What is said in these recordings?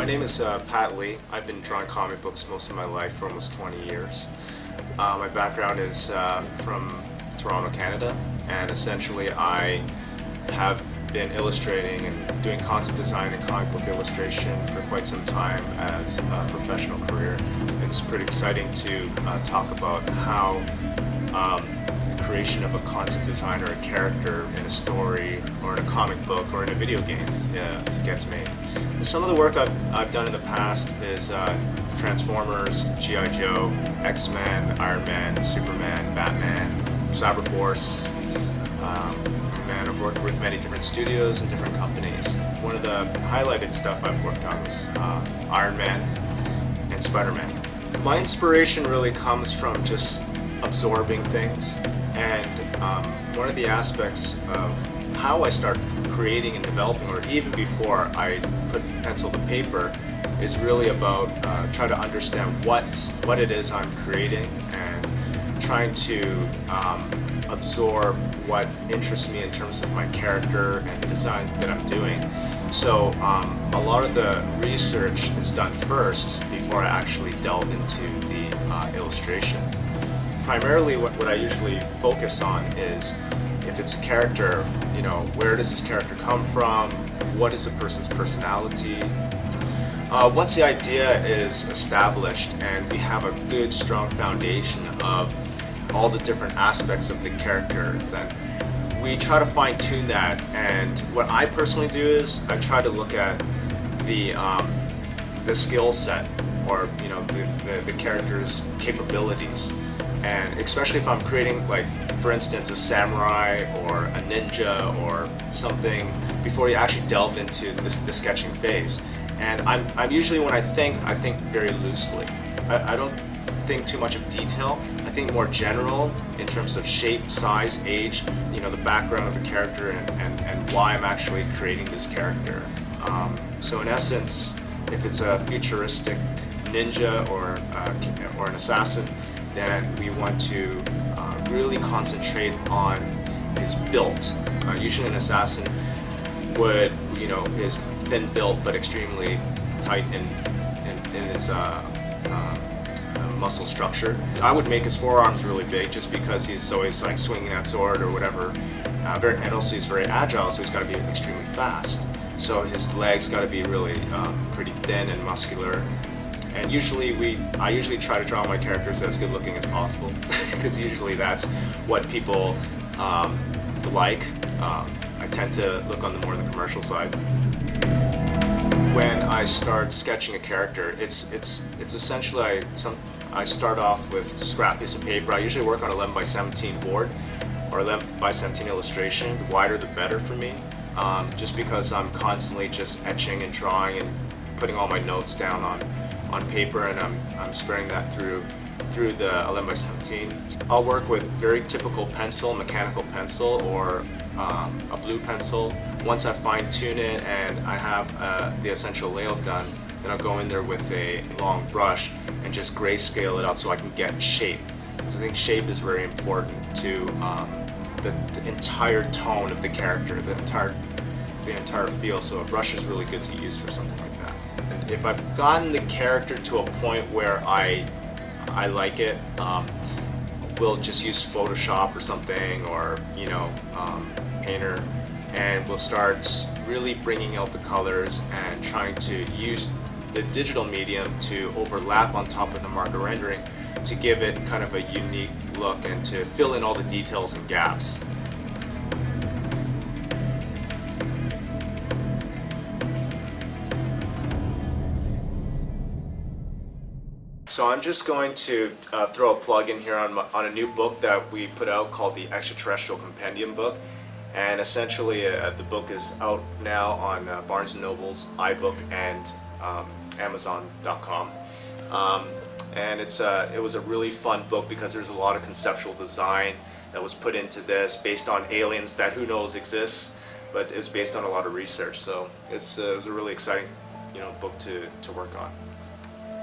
My name is Pat Lee. I've been drawing comic books most of my life for almost 20 years. My background is from Toronto, Canada, and essentially I have been illustrating and doing concept design and comic book illustration for quite some time as a professional career. It's pretty exciting to talk about how the creation of a concept design or a character in a story or in a comic book or in a video game gets made. Some of the work I've done in the past is Transformers, G.I. Joe, X-Men, Iron Man, Superman, Batman, Cyberforce, and I've worked with many different studios and different companies. One of the highlighted stuff I've worked on was Iron Man and Spider-Man. My inspiration really comes from just absorbing things, and one of the aspects of how I start creating and developing, or even before I put pencil to paper, is really about trying to understand what it is I'm creating and trying to absorb what interests me in terms of my character and the design that I'm doing. So a lot of the research is done first before I actually delve into the illustration. Primarily what I usually focus on is, if it's a character, you know, where does this character come from? What is a person's personality? Once the idea is established and we have a good, strong foundation of all the different aspects of the character, then we try to fine-tune that. And what I personally do is I try to look at the skill set, or you know, the character's capabilities. And especially if I'm creating, like, for instance, a samurai or a ninja or something, before you actually delve into the sketching phase. And I'm usually, when I think very loosely. I don't think too much of detail. I think more general in terms of shape, size, age, you know, the background of the character and why I'm actually creating this character. So in essence, if it's a futuristic ninja or an assassin, then we want to really concentrate on his build. Usually an assassin would, you know, is thin built but extremely tight in his muscle structure. I would make his forearms really big just because he's always like swinging that sword or whatever. And also he's very agile, so he's got to be extremely fast. So his legs got to be really pretty thin and muscular. And I usually try to draw my characters as good looking as possible, because usually that's what people like. I tend to look on the more the commercial side. When I start sketching a character, it's essentially I start off with a scrap piece of paper. I usually work on 11x17 board or 11x17 illustration. The wider the better for me, just because I'm constantly just etching and drawing and putting all my notes down on paper, and I'm spreading that through the 11x17. I'll work with very typical pencil, mechanical pencil, or a blue pencil. Once I fine-tune it and I have the essential layout done, then I'll go in there with a long brush and just grayscale it out so I can get shape. Because I think shape is very important to the entire tone of the character, the entire feel. So a brush is really good to use for something like that. And if I've gotten the character to a point where I like it, we'll just use Photoshop or something, or you know, Painter, and we'll start really bringing out the colors and trying to use the digital medium to overlap on top of the marker rendering to give it kind of a unique look and to fill in all the details and gaps. So I'm just going to throw a plug in here on a new book that we put out called the Extraterrestrial Compendium book. And essentially the book is out now on Barnes & Noble's, iBook, and Amazon.com. And it was a really fun book because there's a lot of conceptual design that was put into this based on aliens that who knows exists, but it's based on a lot of research. So it was a really exciting, you know, book to work on.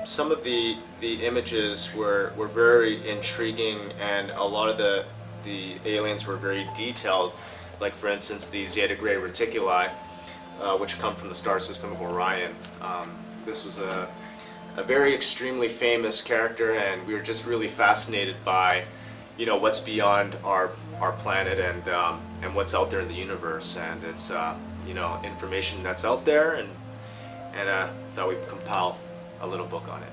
Some of the images were very intriguing, and a lot of the aliens were very detailed. Like, for instance, the Zeta Gray Reticuli, which come from the star system of Orion. this was a very extremely famous character, and we were just really fascinated by, you know, what's beyond our planet and what's out there in the universe, and it's you know, information that's out there, and thought we'd compile a little book on it.